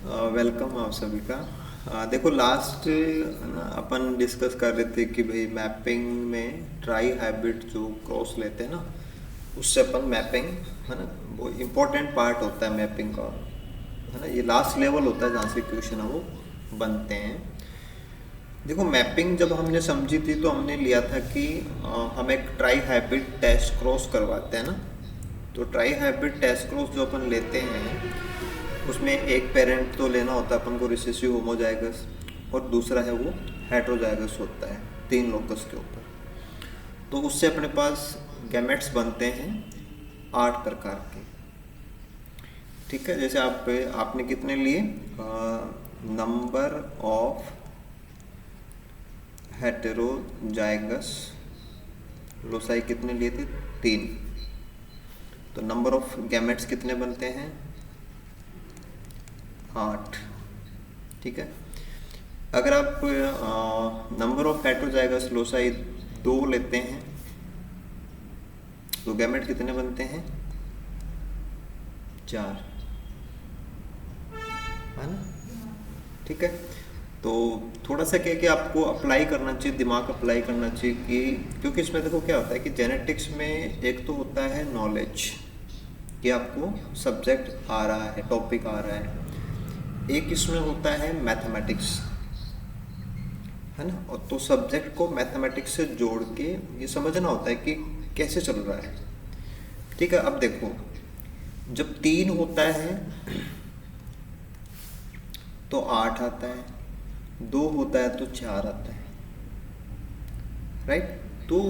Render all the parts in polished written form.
Welcome आप सभी का। देखो लास्ट ना अपन डिस्कस कर रहे थे कि भाई मैपिंग में ट्राई हाइब्रिड जो क्रॉस लेते हैं ना, उससे अपन मैपिंग, है ना, वो इम्पोर्टेंट पार्ट होता है मैपिंग का, है ना। ये लास्ट लेवल होता है जहाँ से क्वेश्चन है वो बनते हैं। देखो मैपिंग जब हमने समझी थी तो हमने लिया था कि हम एक ट्राई हाइब्रिड टेस्ट क्रॉस करवाते हैं ना। तो ट्राई हाइब्रिड टेस्ट क्रॉस जो अपन लेते हैं उसमें एक पेरेंट तो लेना होता है अपन को रिसेसिव होमोजाइगस, और दूसरा है वो हेट्रोजाइगस होता है, तीन लोकस के ऊपर। तो उससे अपने पास गैमेट्स बनते हैं 8 प्रकार के। ठीक है, जैसे आपने कितने लिए, नंबर ऑफ हेटेरोजाइगस लोसाई कितने लिए थे, 3। तो नंबर ऑफ गैमेट्स कितने बनते हैं, 8। ठीक है, अगर आप नंबर ऑफ हेटेरोजाइगस लोसाई 2 लेते हैं तो गैमेट कितने बनते हैं, 4, है ना। ठीक है, तो थोड़ा सा क्या कि आपको अप्लाई करना चाहिए, दिमाग अप्लाई करना चाहिए कि क्योंकि इसमें देखो क्या होता है कि जेनेटिक्स में एक तो होता है नॉलेज कि आपको सब्जेक्ट आ रहा है, टॉपिक आ रहा है, एक इसमें होता है मैथमेटिक्स, है ना। और तो सब्जेक्ट को मैथमेटिक्स से जोड़ के ये समझना होता है कि कैसे चल रहा है। ठीक है, अब देखो जब 3 होता है तो 8 आता है, 2 होता है तो 4 आता है, राइट। तो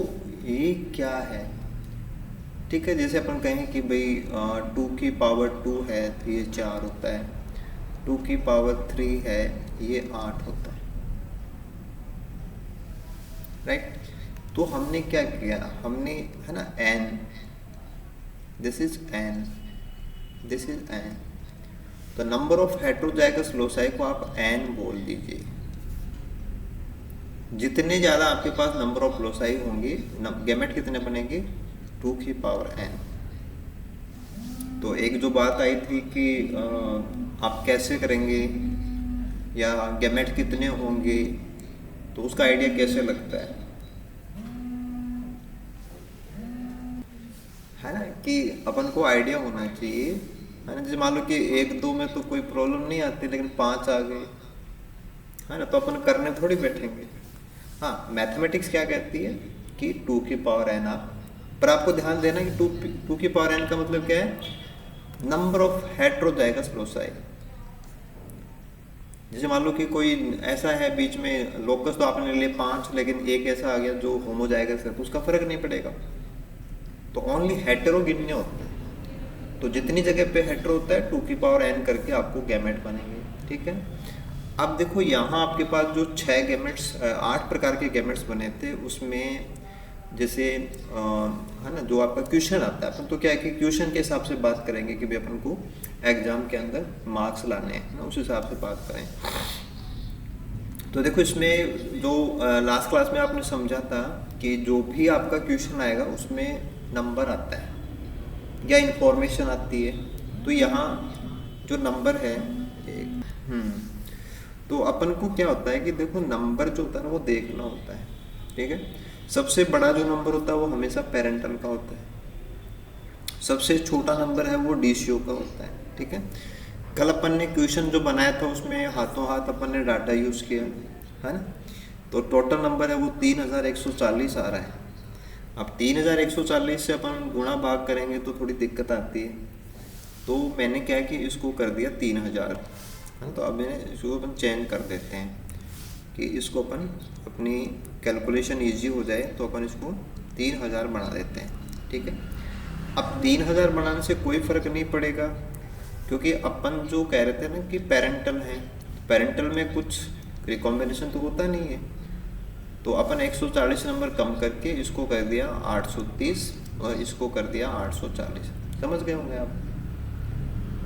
ये क्या है, ठीक है, जैसे अपन कहें कि भाई 2 की पावर 2 है तो ये 4 होता है, 2 की पावर 3 है ये 8 होता है, राइट। तो हमने क्या किया, हमने, है ना, n, this is n, this is n। तो नंबर ऑफ हेट्रोजाइगस लोसाई को आप n बोल दीजिए। जितने ज़्यादा आपके पास नंबर ऑफ लोसाई होंगे, गैमेट कितने बनेंगे, 2 की पावर n। तो एक जो बात आई थी कि आप कैसे करेंगे या गैमेट कितने होंगे, तो उसका आइडिया कैसे लगता है ना, कि अपन को आइडिया होना चाहिए, है ना। जैसे मान लो कि 1 2 में तो कोई प्रॉब्लम नहीं आती, लेकिन 5 आ गए, है ना, तो अपन करने थोड़ी बैठेंगे। हाँ, मैथमेटिक्स क्या कहती है कि 2 की पावर n आप, पर आपको ध्यान देना कि 2 की पावर n का मतलब क्या है, नंबर ऑफ हेट्रोजाइगस लोसाई। जैसे मान लो कि कोई ऐसा है बीच में, लोकस तो आपने लिए 5, लेकिन एक ऐसा आ गया जो होमोजाइगस है, तो उसका फर्क नहीं पड़ेगा। तो ओनली हेटेरो गिनने होते हैं। तो जितनी जगह पे हेटेरो होता है 2 की पावर n करके आपको गैमेट बनेंगे। ठीक है, अब देखो यहाँ आपके पास जो 6 गैमेट्स, 8 प्रकार के गैमेट्स बने थे, उसमें जैसे है ना, जो आपका क्वेश्चन आता है, अपन तो क्या है कि क्वेश्चन के हिसाब से बात करेंगे कि भाई अपन को एग्जाम के अंदर मार्क्स लाने हैं ना, उस हिसाब से बात करें। तो देखो इसमें जो लास्ट क्लास में आपने समझा था कि जो भी आपका क्वेश्चन आएगा उसमें नंबर आता है या इंफॉर्मेशन आती है। तो यहाँ जो नंबर है एक, तो अपन को क्या होता है कि देखो नंबर जो होता है ना वो देखना होता है। ठीक है, सबसे बड़ा जो नंबर होता है वो हमेशा पेरेंटल का होता है, सबसे छोटा नंबर है वो डीसीओ का होता है। ठीक है, कल अपन ने क्वेश्चन जो बनाया था उसमें हाथों हाथ अपन ने डाटा यूज़ किया, है ना। तो टोटल नंबर है वो 3140 आ रहा है। अब 3140 से अपन गुणा भाग करेंगे तो थोड़ी दिक्कत आती है, तो मैंने क्या कि इसको कर दिया 3000, है ना। तो अब मैंने इसको अपन चेंज कर देते हैं कि इसको अपन अपनी कैलकुलेशन इजी हो जाए, तो अपन इसको 3000 बना देते हैं। ठीक है, अब 3000 बनाने से कोई फ़र्क नहीं पड़ेगा, क्योंकि अपन जो कह रहे थे ना कि पेरेंटल है, पेरेंटल में कुछ रिकॉम्बिनेशन तो होता नहीं है। तो अपन 140 नंबर कम करके इसको कर दिया 830 और इसको कर दिया 840। समझ गए होंगे आप,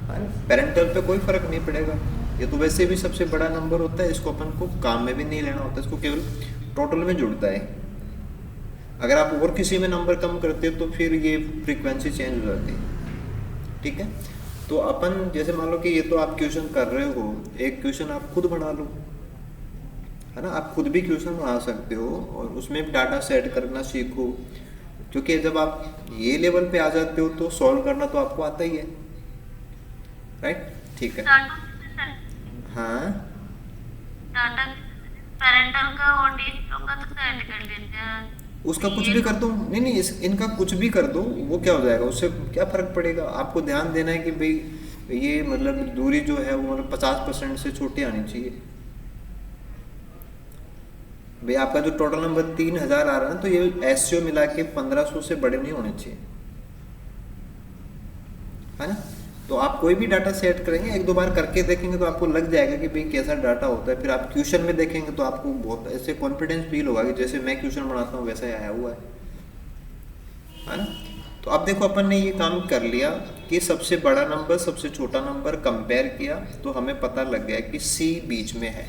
है ना। पेरेंटल पे कोई फ़र्क नहीं पड़ेगा, ये तो वैसे भी सबसे बड़ा नंबर होता है, इसको अपन को काम में भी नहीं लेना होता, इसको केवल टोटल में जुड़ता है। अगर आप और किसी में नंबर कम करते हो तो फिर ये फ्रीक्वेंसी चेंज हो जाती है। ठीक है, तो अपन जैसे मान लो कि ये तो आप क्वेश्चन कर रहे हो, एक क्वेश्चन आप खुद बना लो, है ना। आप खुद भी क्वेश्चन बना सकते हो और उसमें भी डाटा सेट करना सीखो, क्योंकि जब आप ये लेवल पे आ जाते हो तो सॉल्व करना तो आपको आता ही है, राइट। ठीक है। हाँ, डाटा पेरेंटल का और डिजिटल का तो सेट कर देते हैं। उसका कुछ ये भी कर लोग दो, नहीं नहीं, इनका कुछ भी कर दो, वो क्या हो जाएगा, उससे क्या फर्क पड़ेगा। आपको ध्यान देना है कि भाई ये मतलब दूरी जो है वो मतलब 50% से छोटी आनी चाहिए। भाई आपका जो टोटल नंबर 3000 आ रहा है ना, तो ये एससीओ मिला के 1500 से बड़े नहीं होने चाहिए, है ना। तो आप कोई भी डाटा सेट करेंगे, एक दो बार करके देखेंगे तो आपको लग जाएगा कि भाई कैसा डाटा होता है। फिर आप क्वेश्चन में देखेंगे तो आपको बहुत ऐसे कॉन्फिडेंस फील होगा कि जैसे मैं क्वेश्चन बनाता हूँ वैसा ही आया हुआ है ना। तो अब देखो अपन ने ये काम कर लिया कि सबसे बड़ा नंबर सबसे छोटा नंबर कंपेयर किया, तो हमें पता लग गया कि सी बीच में है।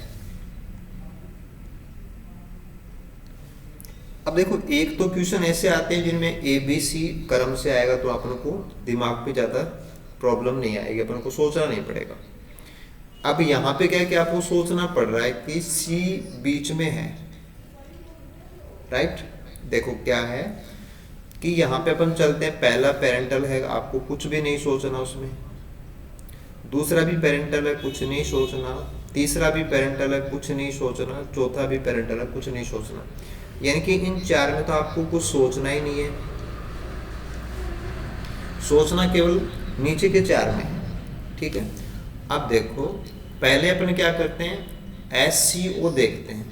अब देखो एक तो क्वेश्चन ऐसे आते हैं जिनमें ए बी सी क्रम से आएगा, तो अपन को दिमाग पे ज़्यादा प्रॉब्लम नहीं आएगी, अपन को सोचना नहीं पड़ेगा। अब यहाँ पे क्या है कि आपको सोचना पड़ रहा है कि सी बीच में है, राइट। देखो क्या है कि यहाँ पे अपन चलते हैं, पहला पेरेंटल है, आपको कुछ भी नहीं सोचना उसमें। दूसरा भी पेरेंटल है, कुछ नहीं सोचना। तीसरा भी पेरेंटल है, कुछ नहीं सोचना। चौथा भी पेरेंटल है, कुछ नहीं सोचना। यानी कि इन चार में तो आपको कुछ सोचना ही नहीं है, सोचना केवल नीचे के चार में है, ठीक है। अब देखो पहले अपन क्या करते हैं, एस सी ओ देखते हैं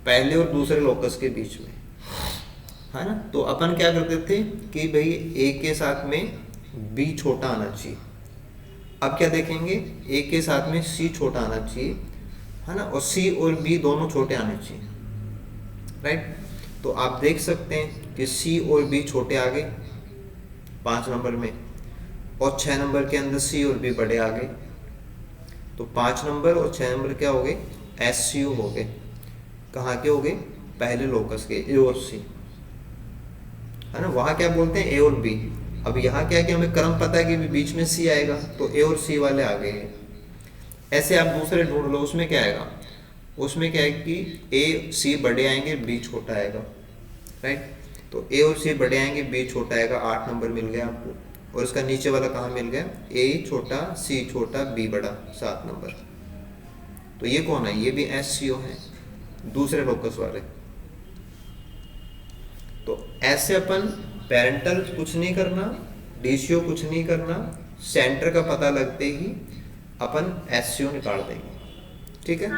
पहले और दूसरे लोकस के बीच में, है ना। तो अपन क्या करते थे कि भाई ए के साथ में बी छोटा आना चाहिए। अब क्या देखेंगे, ए के साथ में सी छोटा आना चाहिए, है ना, और सी और बी दोनों छोटे आने चाहिए, राइट। तो आप देख सकते हैं कि सी और बी छोटे आ गए 5 नंबर में, और 6 नंबर के अंदर सी और बी बड़े आ गए। तो 5 नंबर और 6 नंबर क्या हो गए, एस सी यू हो गए। कहाँ के हो गए, पहले लोकस के, ए और सी, है ना। वहाँ क्या बोलते हैं, ए और बी। अब यहाँ क्या है कि हमें क्रम पता है कि बीच में सी आएगा, तो ए और सी वाले आ गए हैं। ऐसे आप दूसरे ढूंढ लो, उसमें क्या आएगा, उसमें क्या है कि ए सी बड़े आएंगे, बी छोटा आएगा, राइट। तो ए और सी बड़े आएंगे, बी छोटा आएगा, 8 नंबर मिल गया आपको। और इसका नीचे वाला कहाँ मिल गया, ए छोटा सी छोटा बी बड़ा, 7 नंबर। तो ये कौन है, ये भी एस सी ओ है, दूसरे लोकस वाले। तो ऐसे अपन पेरेंटल कुछ नहीं करना, डीसीओ कुछ नहीं करना, सेंटर का पता लगते ही अपन एससीओ निकाल देंगे, ठीक है।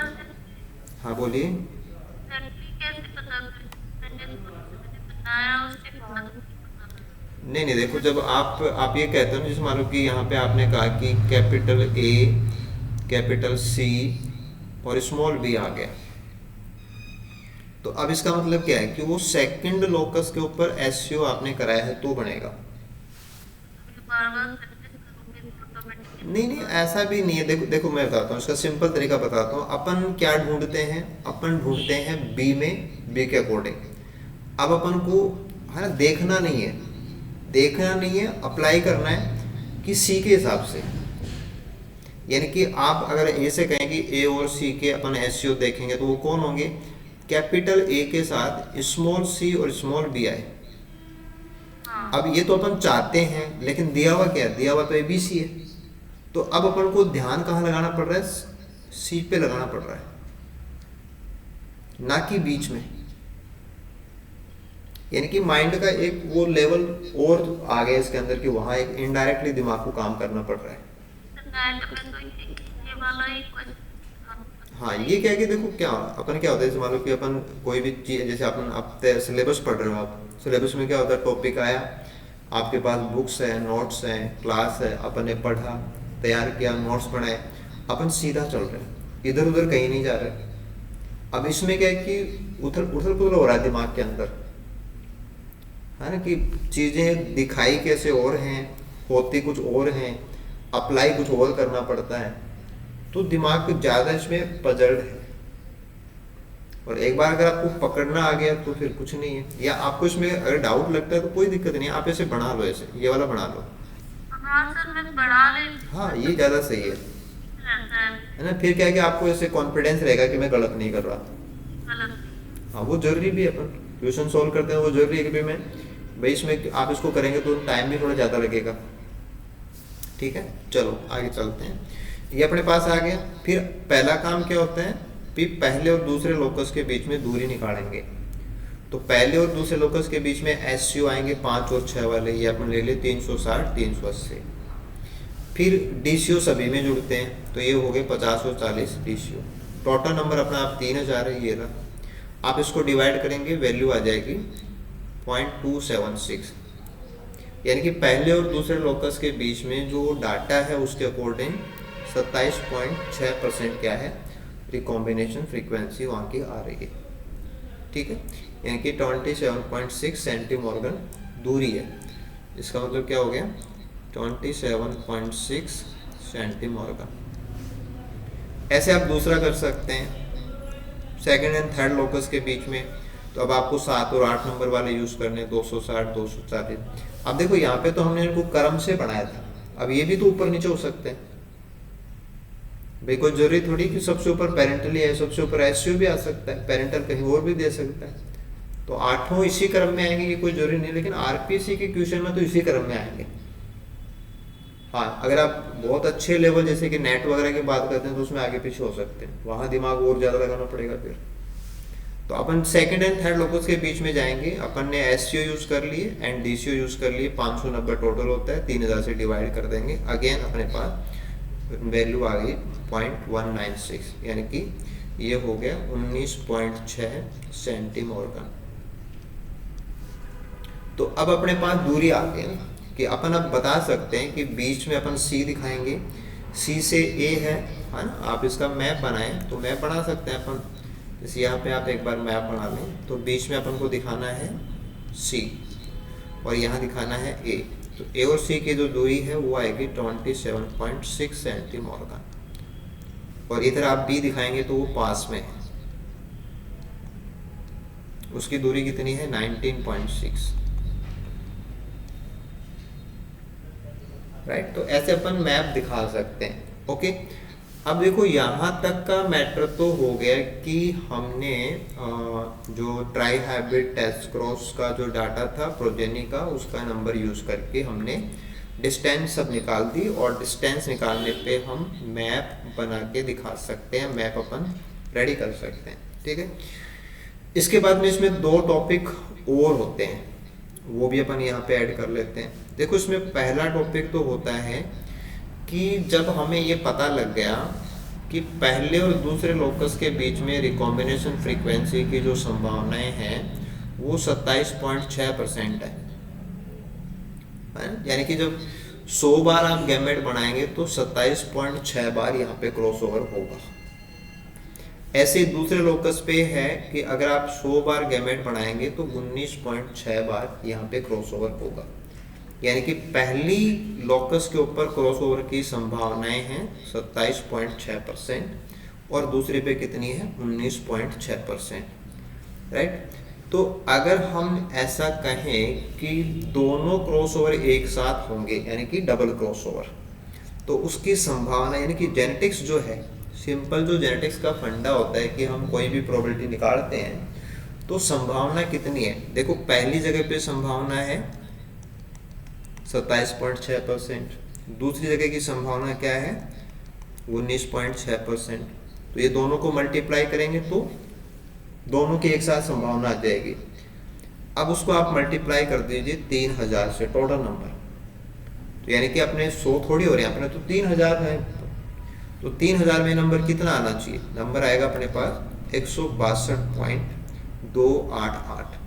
हाँ बोलिए। सेंट्री कैसे पता करें? मैंने बनाया उसके बाद पता करें। नहीं नहीं, देखो जब आप ये कहते हो, जैसे मान लो कि यहाँ पे आपने कहा कि कैपिटल ए, कैपिटल सी और स्मॉल बी आ गया, तो अब इसका मतलब क्या है कि वो सेकंड लोकस के ऊपर एससीओ आपने कराया है तो बनेगा। बार बार प्रैक्टिस करोगे तो ऑटोमेटिकली नहीं नहीं, ऐसा भी नहीं है। देखो देखो मैं बताता हूँ, इसका सिंपल तरीका बताता हूँ। अपन क्या ढूंढते हैं, अपन ढूंढते हैं बी में, बी के अकॉर्डिंग। अब अपन को, है ना, देखना नहीं है, देखना नहीं है, अप्लाई करना है कि सी के हिसाब से। यानी कि आप अगर ए से कहें कि ए और सी के अपन एससीओ देखेंगे तो वो कौन होंगे, कैपिटल ए के साथ स्मॉल सी और स्मॉल बी आए। हाँ। अब ये तो अपन चाहते हैं, लेकिन दिया हुआ क्या है, दिया हुआ तो ए बी सी है। तो अब अपन को ध्यान कहाँ लगाना पड़ रहा है, सी पे लगाना पड़ रहा है, ना कि बीच में। यानी कि माइंड का एक वो लेवल और आ गया इसके अंदर कि वहाँ एक इनडायरेक्टली दिमाग को काम करना पड़ रहा है। नेट पे तो ये वाला ही क्वेश्चन। हाँ, ये क्या है कि देखो क्या अपन क्या होता है, जैसे मान लो कि अपन कोई भी चीज़, जैसे अपन आप सिलेबस पढ़ रहे हो, आप सिलेबस में क्या होता है, टॉपिक आया आपके पास, बुक्स है, नोट्स हैं, क्लास है, अपन ने पढ़ा, तैयार किया, नोट्स बनाए, अपन सीधा चल रहे हैं, इधर उधर कहीं नहीं जा रहे। अब इसमें क्या है कि उथल उथल पुथल हो रहा है दिमाग के अंदर, है ना, कि चीज़ें दिखाई कैसे और हैं, होती कुछ और हैं, अप्लाई कुछ और करना पड़ता है। तो दिमाग ज़्यादा इसमें पजल्ड है। और एक बार अगर आपको पकड़ना आ गया तो फिर कुछ नहीं है। या आपको इसमें अगर डाउट लगता है तो कोई दिक्कत नहीं है, आप ऐसे बना लो, ऐसे ये वाला बना लो। हाँ सर, मैं पढ़ा लेती हाँ ये ज़्यादा सही रहता है ना। फिर क्या है कि आपको ऐसे कॉन्फिडेंस रहेगा कि मैं गलत नहीं कर रहा। गलत। हाँ वो जरूरी भी है, अपन क्वेश्चन सॉल्व करते हैं वो जरूरी है कि भाई मैं भाई इसमें आप इसको करेंगे तो टाइम भी थोड़ा ज़्यादा लगेगा। ठीक है, चलो आगे चलते हैं। ये अपने पास आ गया। फिर पहला काम क्या होता है कि पहले और दूसरे लोकस के बीच में दूरी निकालेंगे। तो पहले और दूसरे लोकस के बीच में एसयू आएंगे 5 और 6 वाले, ये अपन ले लिए 360 380। फिर डीसीओ सभी में जुड़ते हैं तो ये हो गए 50 और 40 डीसीओ। टोटल नंबर अपना आप 3000 है, ये रहा। आप इसको डिवाइड करेंगे, वैल्यू आ जाएगी 0.276। यानी कि पहले और दूसरे लोकस के बीच में जो डाटा है उसके अकॉर्डिंग 27.6% क्या है, रिकॉम्बिनेशन फ्रीक्वेंसी वहाँ की आ रही है। ठीक है, यानी कि 27.6 सेंटीमॉर्गन दूरी है। इसका मतलब क्या हो गया 27.6 सेंटीमॉर्गन। ऐसे आप दूसरा कर सकते हैं सेकंड एंड थर्ड लोकस के बीच में। तो अब आपको 7 और 8 नंबर वाले यूज करने 260 240। अब देखो यहाँ पे तो हमने इनको क्रम से बनाया था, अब ये भी तो ऊपर नीचे हो सकते हैं भाई। कोई जरूरी थोड़ी कि सबसे ऊपर पेरेंटली है, सबसे ऊपर एसयू भी आ सकता है, पेरेंटल कहीं और भी दे सकता है। तो 8 इसी क्रम में आएंगे, ये कोई जरूरी नहीं, लेकिन आरपीसी के क्वेश्चन में तो इसी क्रम में आएंगे। हाँ अगर आप बहुत अच्छे लेवल जैसे कि नेट वगैरह की बात करते हैं तो उसमें आगे पीछे हो सकते हैं, वहाँ दिमाग और ज़्यादा लगाना पड़ेगा फिर। तो अपन सेकंड एंड थर्ड लोकस के बीच में जाएंगे। अपन ने एससीओ यूज कर लिए एंड डीसीओ यूज कर लिए। 590 टोटल होता है, 3000 से डिवाइड कर देंगे। अगेन अपने पास वैल्यू आ गई 0.196, यानी कि ये हो गया 19.6 सेंटीमॉर्गन। तो अब अपने पास दूरी आ गई कि अपन अब बता सकते हैं कि बीच में अपन सी दिखाएंगे, सी से ए है ना। आप इसका मैप बनाएं तो मैप बना सकते हैं अपन। जैसे यहाँ पे आप एक बार मैप बना लें तो बीच में अपन को दिखाना है सी और यहाँ दिखाना है ए। तो ए और सी की जो दूरी है वो आएगी 27.6 सेंटीमॉर्गन। और इधर आप बी दिखाएंगे तो वो पास में है, उसकी दूरी कितनी है 19.6। राइट, तो ऐसे अपन मैप दिखा सकते हैं। ओके, अब देखो यहाँ तक का मैटर तो हो गया कि हमने जो ट्राई हाइब्रिड टेस्ट क्रॉस का जो डाटा था प्रोजेनी का, उसका नंबर यूज करके हमने डिस्टेंस सब निकाल दी। और डिस्टेंस निकालने पे हम मैप बना के दिखा सकते हैं, मैप अपन रेडी कर सकते हैं। ठीक है, इसके बाद में इसमें 2 टॉपिक और होते हैं, वो भी अपन यहाँ पे ऐड कर लेते हैं। देखो इसमें पहला टॉपिक तो होता है कि जब हमें ये पता लग गया कि पहले और दूसरे लोकस के बीच में रिकॉम्बिनेशन फ्रीक्वेंसी की जो संभावनाएं हैं वो 27.6% है। यानी कि जब 100 बार आप गैमेट बनाएंगे तो 27.6 बार यहाँ पे क्रॉसओवर होगा। ऐसे दूसरे लोकस पे है कि अगर आप 100 बार गैमेट बनाएंगे तो 19.6 बार यहाँ पे क्रॉसओवर होगा। यानी कि पहली लोकस के ऊपर क्रॉसओवर की संभावनाएं हैं 27.6% और दूसरे पे कितनी है 19.6%। राइट, तो अगर हम ऐसा कहें कि दोनों क्रॉसओवर एक साथ होंगे यानी कि डबल क्रॉसओवर, तो उसकी संभावना यानी कि जेनेटिक्स जो है, सिंपल जो जेनेटिक्स का फंडा होता है कि हम कोई भी प्रोबेबिलिटी निकालते हैं तो संभावना कितनी है। देखो पहली जगह पे संभावना है 27.6%, दूसरी जगह की संभावना क्या है 19.6%। तो ये दोनों को मल्टीप्लाई करेंगे तो दोनों की एक साथ संभावना आ जाएगी। अब उसको आप मल्टीप्लाई कर दीजिए 3000 से, टोटल नंबर। तो यानी कि अपने 100 थोड़ी हो रहे हैं, अपने तो 3000 है। तो 3000 में नंबर कितना आना चाहिए, नंबर आएगा अपने पास 162.288।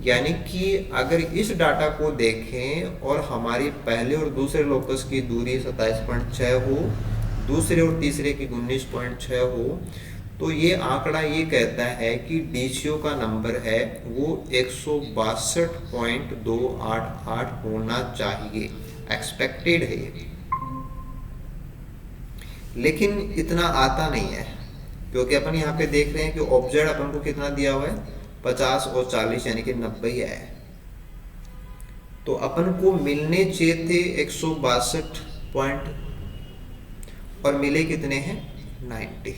यानी कि अगर इस डाटा को देखें और हमारी पहले और दूसरे लोकस की दूरी 27.6 हो, दूसरे और तीसरे की 19.6 हो, तो ये आंकड़ा ये कहता है कि डीसीओ का नंबर है वो 162.288 होना चाहिए, एक्सपेक्टेड है ये। लेकिन इतना आता नहीं है क्योंकि अपन यहाँ पे देख रहे हैं कि ऑब्जेक्ट अपन को कितना दिया हुआ है 50 और 40 यानी कि 90 है। तो अपन को मिलने चाहिए थे 162 पॉइंट और मिले कितने हैं 90,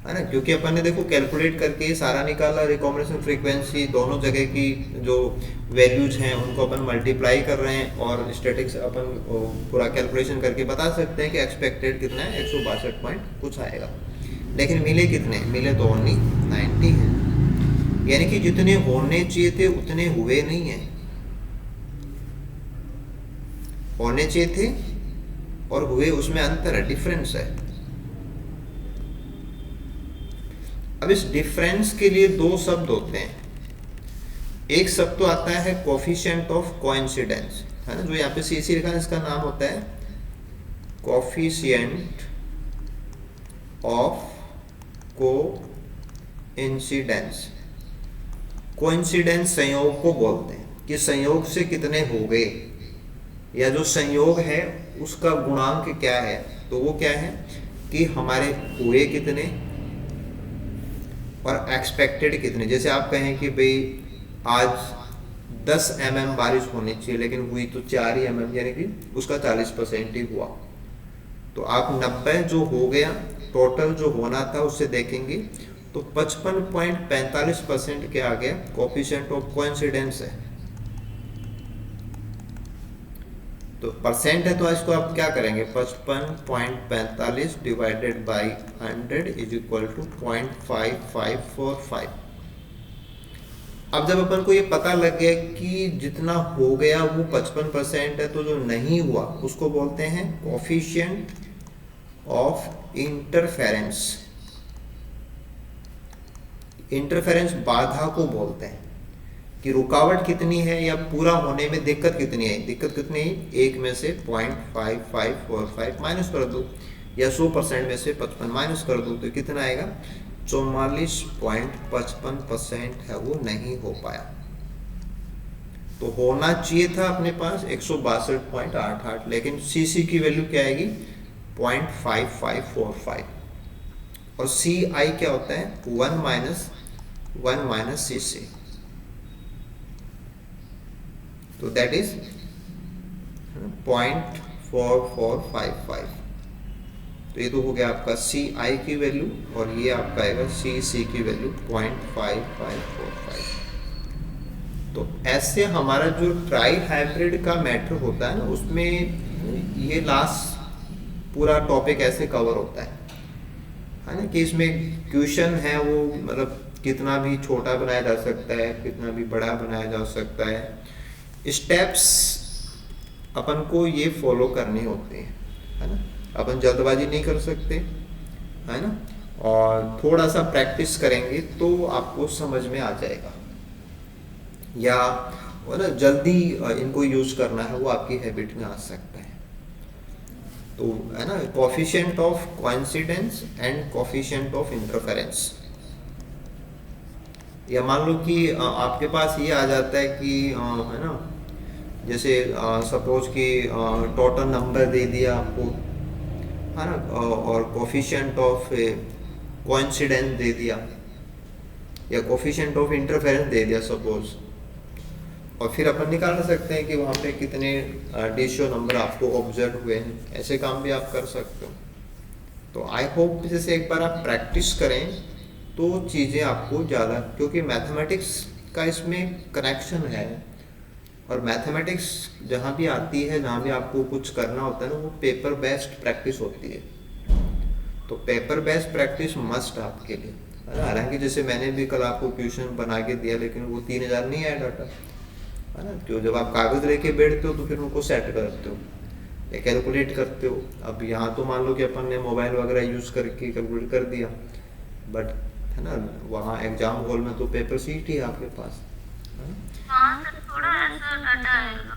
है ना, क्योंकि अपन ने देखो कैलकुलेट करके सारा निकाला, रिकॉम्बिनेशन फ्रीक्वेंसी दोनों जगह की जो वैल्यूज हैं उनको अपन मल्टीप्लाई कर रहे हैं और स्टैटिक्स अपन पूरा कैलकुलेशन करके बता सकते हैं कि एक्सपेक्टेड कितना है 162 पॉइंट कुछ आएगा। लेकिन मिले कितने, मिले तो ओनली 90 हैं, यानी कि जितने होने चाहिए थे उतने हुए नहीं हैं। होने चाहिए थे और हुए उसमें अंतर है, डिफरेंस है। अब इस डिफरेंस के लिए दो शब्द होते हैं। एक शब्द तो आता है कोफिशिएंट ऑफ कोइंसिडेंस, है ना, जो यहाँ पे सीसी लिखा है इसका नाम होता है कोफिशिएंट ऑफ कोइंसिडेंस। कोइंसिडेंस संयोग को बोलते हैं कि संयोग से कितने हो गए, या जो संयोग है उसका गुणांक क्या है, तो वो क्या है कि हमारे हुए कितने और एक्सपेक्टेड कितने। जैसे आप कहें कि भाई आज 10 mm बारिश होनी चाहिए लेकिन हुई तो 4 ही mm, यानी कि उसका 40% ही हुआ। तो आप 90 जो हो गया टोटल जो होना था उससे देखेंगे तो 55.45% क्या आ गया, कोफिशिएंट ऑफ कोइंसिडेंस है। तो परसेंट है तो इसको आप क्या करेंगे, 55.45 divided by 100 is equal to 0.5545। अब जब अपन को ये पता लग गया कि जितना हो गया वो 55% है, तो जो नहीं हुआ उसको बोलते हैं कोफिशिएंट ऑफ इंटरफेरेंस। इंटरफेरेंस बाधा को बोलते हैं कि रुकावट कितनी है या पूरा होने में दिक्कत कितनी है। दिक्कत कितनी है, 1 में से 0.5545 माइनस कर दो, या 100% में से 55 माइनस कर दो, तो कितना आएगा 44.55% है, वो नहीं हो पाया। तो होना चाहिए था अपने पास 162.88, लेकिन सीसी की वैल्यू क्या आएगी 0.5545 और सी आई क्या होता है 1 माइनस सीसी, तो दैट इज 0.4455। तो ये तो हो गया आपका सी आई की वैल्यू और ये आपका आएगा सी सी की वैल्यू 0.5545। तो ऐसे हमारा जो ट्राई हाइब्रिड का मैटर होता है ना, उसमें ये लास्ट पूरा टॉपिक ऐसे कवर होता है ना, कि इसमें क्वेश्चन है वो मतलब कितना भी छोटा बनाया जा सकता है, कितना भी बड़ा बनाया जा सकता है। स्टेप्स अपन को ये फॉलो करने होते हैं, है ना, अपन जल्दबाजी नहीं कर सकते, है ना, और थोड़ा सा प्रैक्टिस करेंगे तो आपको समझ में आ जाएगा, या वो ना जल्दी इनको यूज करना है वो आपकी हैबिट में आ सकता है। तो है ना, coefficient of coincidence and coefficient of interference. या मान लो कि आपके पास ये आ जाता है कि है ना, जैसे सपोज कि टोटल नंबर दे दिया आपको, है ना, और कोफिशिएंट ऑफ कोइंसिडेंस दे दिया या कोफिशिएंट ऑफ इंटरफेरेंस दे दिया सपोज, और फिर अपन निकाल सकते हैं कि वहाँ पे कितने रेशियो नंबर आपको ऑब्जर्व हुए हैं। ऐसे काम भी आप कर सकते हो। तो आई होप जैसे एक बार आप प्रैक्टिस करें तो चीज़ें आपको ज़्यादा, क्योंकि मैथमेटिक्स का इसमें कनेक्शन है, और मैथमेटिक्स जहाँ भी आती है, जहाँ भी आपको कुछ करना होता है ना, वो पेपर बेस्ड प्रैक्टिस होती है। तो पेपर बेस्ड प्रैक्टिस मस्ट आपके लिए, हालांकि जैसे मैंने भी कल आपको क्वेश्चन बना के दिया लेकिन वो 3000 नहीं आया डाटा, है ना, तो जब आप कागज़ लेके बैठते हो तो फिर उनको सेट करते हो या कैलकुलेट करते हो। अब यहाँ तो मान लो कि अपन ने मोबाइल वगैरह यूज़ करके कैलकुलेट कर दिया, बट है ना, वहाँ एग्जाम हॉल में तो पेपर शीट ही है आपके पास। थोड़ा ऐसा डाटा आएगा।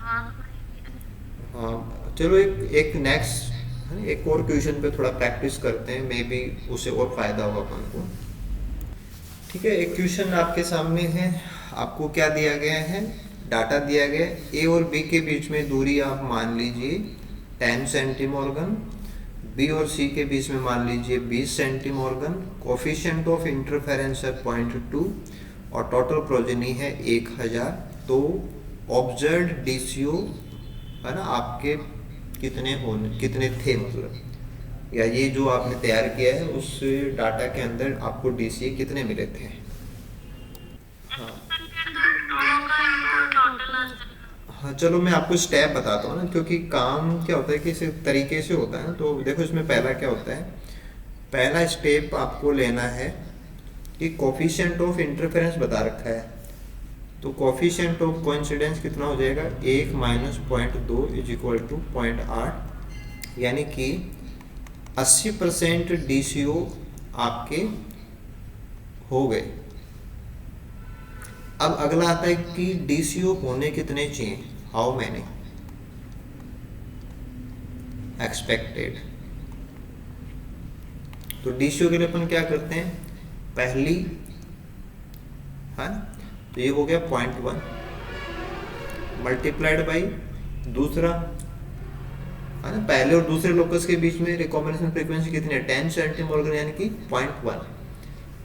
हाँ, चलो एक नेक्स्ट एक और क्वेश्चन पे थोड़ा प्रैक्टिस करते हैं, मे बी उससे और फायदा होगा अपन को। ठीक है, एक क्वेश्चन आपके सामने है। आपको क्या दिया गया है, डाटा दिया गया है, ए और बी के बीच में दूरी आप मान लीजिए 10 सेंटीमॉर्गन, बी और सी के बीच में मान लीजिए 20 सेंटीमॉर्गन, कोफिशिएंट ऑफ इंटरफेरेंस है 0.2 और टोटल प्रोजेनी है 1000। तो ऑब्जर्व डीसीओ है ना आपके कितने थे, मतलब या ये जो आपने तैयार किया है उस डाटा के अंदर आपको डीसीए कितने मिले थे। हाँ दोनों का इनपुट टोटल आ जाएगा। हाँ चलो मैं आपको स्टेप बताता हूँ ना, क्योंकि काम क्या होता है कि इस तरीके से होता है ना। तो देखो इसमें पहला क्या होता है, पहला स्टेप आपको लेना है कि कोफिशिएंट ऑफ इंटरफेरेंस बता रखा है, तो कोफिशिएंट ऑफ कोइंसिडेंस कितना हो जाएगा, 1 माइनस 0.2 इज इक्वल टू 0.8, यानी कि 80% डीसीओ आपके हो गए। अब अगला आता है कि डीसीओ होने कितने चाहिए, हाउ मैनी एक्सपेक्टेड। तो डीसीओ के लिए अपन क्या करते हैं, पहली है तो ये हो गया 0.1 मल्टीप्लाइड बाई दूसरा है ना, पहले और दूसरे लोकस के बीच में रिकॉम्बिनेशन फ्रीक्वेंसी कितनी है, 10 सेंटीमोर्गन यानी कि 0.1,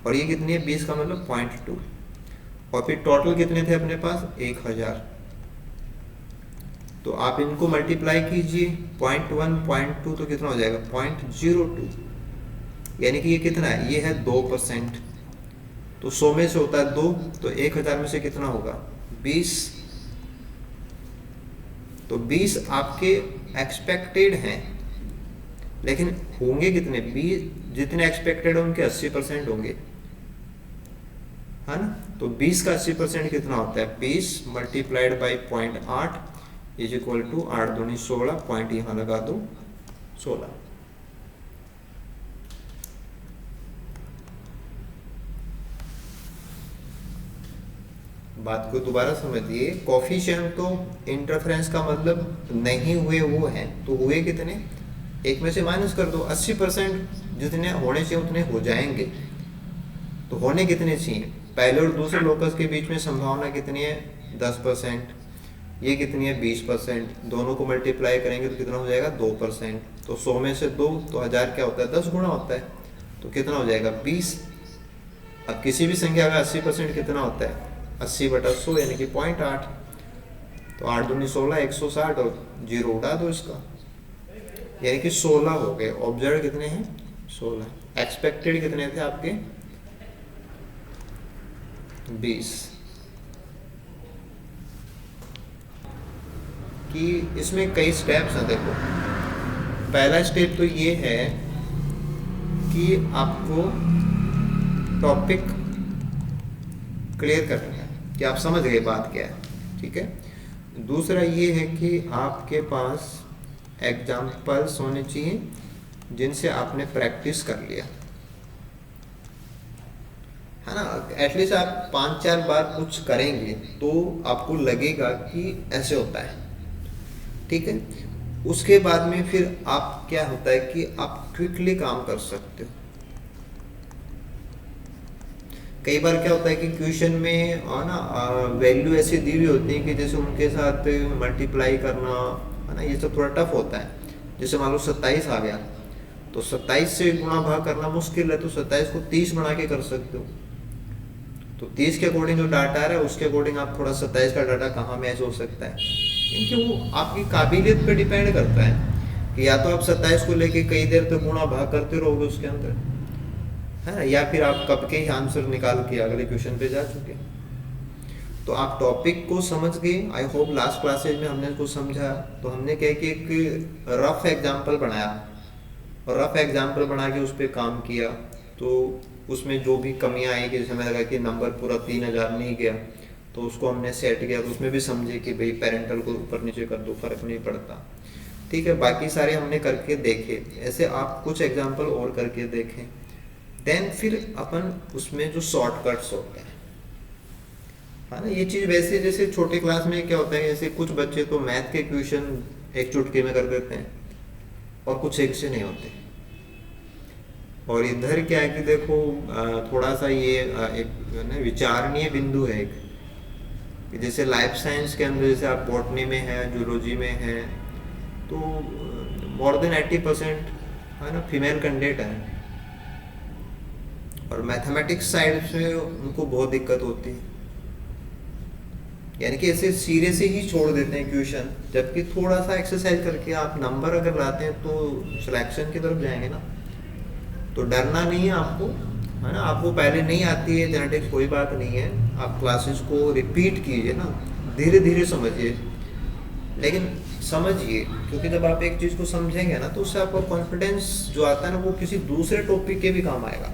और ये कितनी है 20 का मतलब 0.2, और फिर टोटल कितने थे अपने पास 1000। तो आप इनको मल्टीप्लाई कीजिए 0.1 0.2 तो कितना हो जाएगा 0.02, यानी कि ये कितना है, ये है 2%। तो 100 में से होता है 2, तो 1000 में से कितना होगा 20, तो 20 आपके एक्सपेक्टेड हैं, लेकिन होंगे कितने, 20 जितने एक्सपेक्टेड है उनके 80% होंगे, है ना। तो 20 का 80% कितना होता है, 20 multiplied by 0.8 is equal to 8 दूनी 16, पॉइंट यहाँ लगा दो 16। बात को दोबारा समझिए, कोफिशिएंट तो इंटरफेरेंस का मतलब नहीं हुए वो हैं, तो हुए कितने, एक में से माइनस कर दो, 80% जितने होने चाहिए उतने हो जाएंगे। तो होने कितने चाहिए, पहले और दूसरे लोकस के बीच में संभावना कितनी है 10%, ये कितनी है 20%, दोनों को मल्टीप्लाई करेंगे तो कितना हो जाएगा 2%। तो 100 में से 2 तो 1000 क्या होता है 10 गुना होता है, तो कितना हो जाएगा 20। अब किसी भी संख्या का 80% कितना होता है 80/100 यानी कि 0.8, तो 8 दूनी 16 160 और 0 उड़ा दो इसका, यानी कि 16 हो गए। ऑब्जर्व कितने हैं 16, एक्सपेक्टेड कितने थे आपके 20। कि इसमें कई स्टेप्स हैं, देखो पहला स्टेप तो ये है कि आपको टॉपिक क्लियर करना है कि आप समझ गए बात क्या है, ठीक है। दूसरा ये है कि आपके पास एग्जाम्पल्स होने चाहिए जिनसे आपने प्रैक्टिस कर लिया, है ना। एटलीस्ट आप 5-4 बार कुछ करेंगे तो आपको लगेगा कि ऐसे होता है, ठीक है। उसके बाद में फिर आप क्या होता है कि आप क्विकली काम कर सकते हो। कई बार क्या होता है कि क्वेश्चन में ना वैल्यू ऐसी दी हुई होती है कि जैसे उनके साथ मल्टीप्लाई करना है ना, ये सब थोड़ा टफ होता है। जैसे मान लो 27 आ गया तो 27 से गुणा भाग करना मुश्किल है, तो 27 को 30 बना के कर सकते हो। तो 30 के अकॉर्डिंग जो डाटा आ रहा है उसके अकॉर्डिंग आप थोड़ा 27 का डाटा कहाँ मैच हो सकता है, क्योंकि वो आपकी काबिलियत पे डिपेंड करता है कि या तो आप 27 को लेके कई देर तक गुणा भाग करते रहोगे उसके अंदर, है ना, या फिर आप कब के ही आंसर निकाल के अगले क्वेश्चन पे जा चुके। तो आप टॉपिक को समझ गए, आई होप लास्ट क्लासेज में हमने कुछ समझा। तो हमने क्या कि एक रफ एग्जाम्पल बनाया और रफ एग्जाम्पल बना के उस पर काम किया, तो उसमें जो भी कमियां आई कि जैसे हमें लगा कि नंबर पूरा 3000 नहीं गया तो उसको हमने सेट किया, तो उसमें भी समझे कि भाई पेरेंटल को ऊपर नीचे कर दो फर्क नहीं पड़ता, ठीक है। बाकी सारे हमने करके देखे, ऐसे आप कुछ एग्जाम्पल और करके देखें। देन फिर अपन उसमें जो शॉर्टकट्स होते हैं, है ना, ये चीज़ वैसे जैसे छोटे क्लास में क्या होता है, जैसे कुछ बच्चे तो मैथ के क्वेश्चन एक चुटकी में कर देते हैं और कुछ एक से नहीं होते। और इधर क्या है कि देखो थोड़ा सा ये एक विचारणीय बिंदु है एक, कि जैसे लाइफ साइंस के अंदर जैसे आप बॉटनी में है, जूलॉजी में है, तो मोर देन 80% है ना फीमेल कैंडिडेट है, और मैथमेटिक्स साइड से उनको बहुत दिक्कत होती है, यानी कि ऐसे सिरे से ही छोड़ देते हैं क्वेश्चन, जबकि थोड़ा सा एक्सरसाइज करके आप नंबर अगर लाते हैं तो सिलेक्शन की तरफ जाएंगे ना। तो डरना नहीं है आपको, है ना। आपको पहले नहीं आती है जेनेटिक्स, कोई बात नहीं है, आप क्लासेस को रिपीट कीजिए ना, धीरे धीरे समझिए, लेकिन समझिए, क्योंकि जब आप एक चीज़ को समझेंगे ना तो उससे आपका कॉन्फिडेंस जो आता है ना वो किसी दूसरे टॉपिक के भी काम आएगा,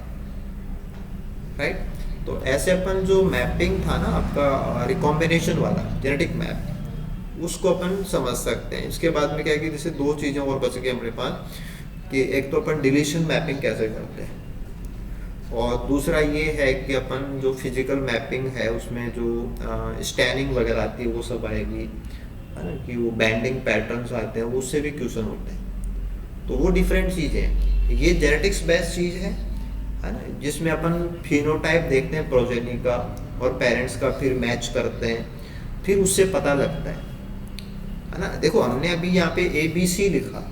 राइट। तो ऐसे अपन जो मैपिंग था ना आपका रिकॉम्बिनेशन वाला जेनेटिक मैप, उसको अपन समझ सकते हैं। इसके बाद में क्या है कि जैसे दो चीज़ें और बच गई हमारे पास, कि एक तो अपन डिलीशन मैपिंग कैसे करते हैं, और दूसरा ये है कि अपन जो फिजिकल मैपिंग है उसमें जो स्टैनिंग वगैरह आती है वो सब आएगी, है ना, कि वो बैंडिंग पैटर्न्स आते हैं, वो उससे भी क्वेश्चन होते हैं। तो वो डिफरेंट चीज़ें हैं। ये जेनेटिक्स बेस्ड चीज़ है ना, जिसमें अपन फिनोटाइप देखते हैं प्रोजेनी का और पेरेंट्स का, फिर मैच करते हैं, फिर उससे पता लगता है ना। देखो हमने अभी यहाँ पे ABC लिखा,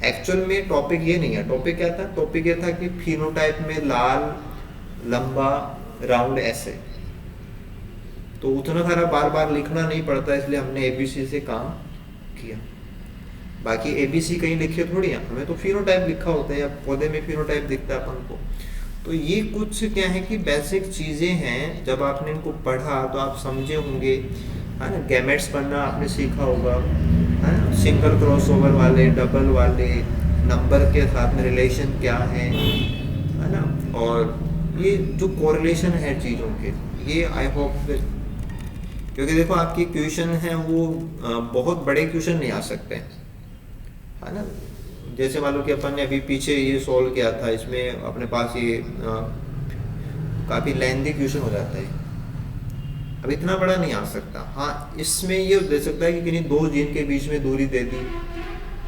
एक्चुअल में टॉपिक ये नहीं है। टॉपिक क्या था? टॉपिक ये था कि फिनोटाइप में लाल, लंबा, राउंड ऐसे, तो उतना सारा बार बार लिखना नहीं पड़ता, इसलिए हमने ABC से काम किया। बाकी ABC कहीं लिखे थोड़ी है, हमें तो फिनोटाइप लिखा होता है, या पौधे में फिनोटाइप दिखता है अपन को। तो ये कुछ क्या है कि बेसिक चीज़ें हैं, जब आपने इनको पढ़ा तो आप समझे होंगे, है ना। गैमेट्स पढ़ना आपने सीखा होगा, है ना, सिंगल क्रॉसओवर वाले, डबल वाले, नंबर के साथ में रिलेशन क्या है ना, और ये जो कोरिलेशन है चीज़ों के, ये आई होप, क्योंकि देखो आपकी क्वेश्चन है वो बहुत बड़े क्वेश्चन नहीं आ सकते, है ना। जैसे मान लो कि अपन ने अभी पीछे ये सॉल्व किया था, इसमें अपने पास ये काफ़ी लेंथी क्वेश्चन हो जाता है, अब इतना बड़ा नहीं आ सकता। हाँ, इसमें ये दे सकता है कि किन्हीं दो जीन के बीच में दूरी दे दी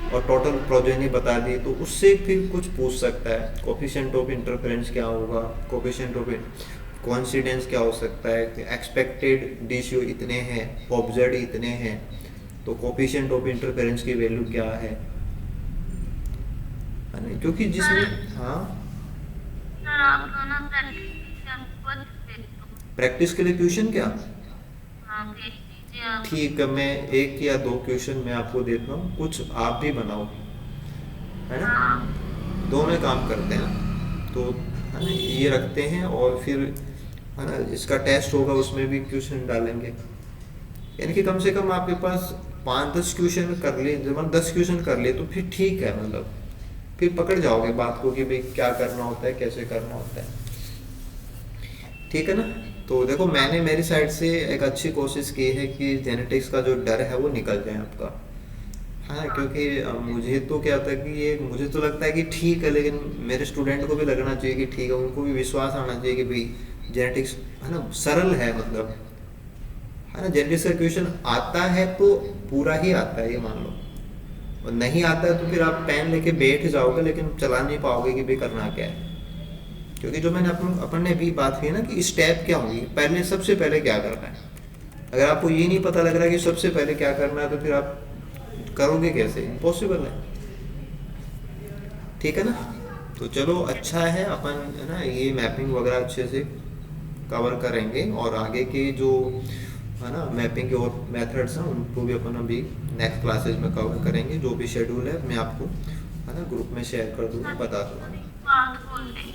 और टोटल प्रोजेनी बता दी, तो उससे फिर कुछ पूछ सकता है। कोफिशिएंट ऑफ इंटरफेरेंस क्या होगा, कोफिशिएंट ऑफ कोइंसिडेंस क्या हो सकता है, एक्सपेक्टेड रेशियो इतने हैं, ऑब्जर्व्ड इतने हैं, तो कोफिशिएंट ऑफ इंटरफेरेंस की वैल्यू क्या है ना, क्योंकि जिसमें हाँ सर आप ना प्रैक्टिस के लिए क्वेश्चन क्या, हाँ भेज दीजिए आप। ठीक है, मैं एक या दो क्वेश्चन मैं आपको देता हूँ, कुछ आप भी बनाओ, है ना, दोनों काम करते हैं ना। तो है ना, ये रखते हैं और फिर है ना इसका टेस्ट होगा, उसमें भी क्वेश्चन डालेंगे, यानी कि कम से कम आपके पास 5-10 क्वेश्चन कर लिए, जब 10 क्वेश्चन कर लिए तो फिर ठीक है, मतलब फिर पकड़ जाओगे बात को कि भाई क्या करना होता है, कैसे करना होता है, ठीक है ना। तो देखो मैंने मेरी साइड से एक अच्छी कोशिश की है कि जेनेटिक्स का जो डर है वो निकल जाए आपका, हाँ, क्योंकि मुझे तो क्या होता है कि ये मुझे तो लगता है कि ठीक है, लेकिन मेरे स्टूडेंट को भी लगना चाहिए कि ठीक है, उनको भी विश्वास आना चाहिए कि भाई जेनेटिक्स है ना सरल है, मतलब है ना। जेनेटिक्स का क्वेश्चन आता है तो पूरा ही आता है, ये मान लो, और नहीं आता है तो फिर आप पेन लेके बैठ जाओगे, लेकिन चला नहीं पाओगे कि भाई करना क्या है। क्योंकि जो मैंने अपन ने भी बात की ना कि स्टेप क्या होगी, पहले सबसे पहले क्या करना है। अगर आपको ये नहीं पता लग रहा है कि सबसे पहले क्या करना है, तो फिर आप करोगे कैसे, इम्पॉसिबल है, ठीक है ना। तो चलो अच्छा है, अपन है ना ये मैपिंग वगैरह अच्छे से कवर करेंगे, और आगे के जो है ना मैपिंग के और मेथड्स हैं उनको भी अपन अभी नेक्स्ट क्लासेज में कवर करेंगे। जो भी शेड्यूल है मैं आपको है ना ग्रुप में शेयर कर दूँगा, बता दूँगा। बात बोल रही